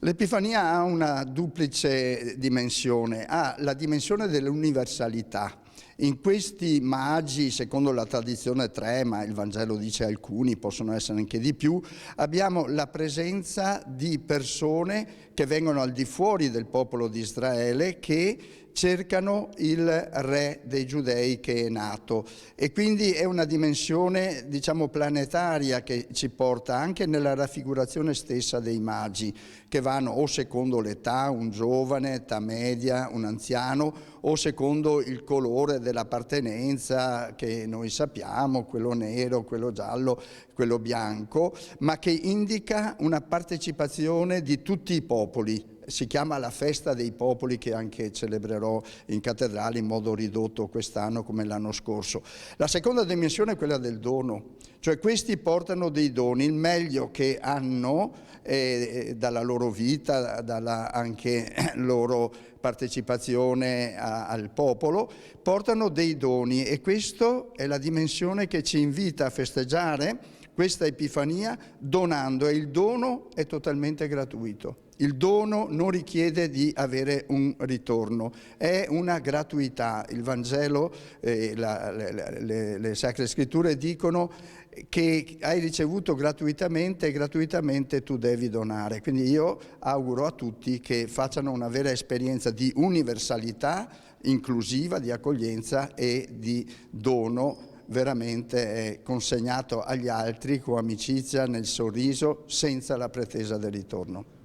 L'Epifania ha una duplice dimensione, ha la dimensione dell'universalità. In questi magi, secondo la tradizione tre, ma il Vangelo dice alcuni, possono essere anche di più, abbiamo la presenza di persone che vengono al di fuori del popolo di Israele, che cercano il re dei giudei che è nato, e quindi è una dimensione, diciamo, planetaria che ci porta anche nella raffigurazione stessa dei magi, che vanno o secondo l'età, un giovane, età media, un anziano, o secondo il colore dell'appartenenza che noi sappiamo, quello nero, quello giallo, quello bianco, ma che indica una partecipazione di tutti i popoli. Si chiama la festa dei popoli, che anche celebrerò in cattedrale in modo ridotto quest'anno come l'anno scorso. La seconda dimensione è quella del dono, cioè questi portano dei doni, il meglio che hanno dalla loro vita, dalla anche loro partecipazione al popolo, portano dei doni, e questa è la dimensione che ci invita a festeggiare questa Epifania donando, e il dono è totalmente gratuito. Il dono non richiede di avere un ritorno, è una gratuità. Il Vangelo, le Sacre Scritture dicono che hai ricevuto gratuitamente e gratuitamente tu devi donare. Quindi io auguro a tutti che facciano una vera esperienza di universalità inclusiva, di accoglienza e di dono veramente consegnato agli altri con amicizia, nel sorriso, senza la pretesa del ritorno.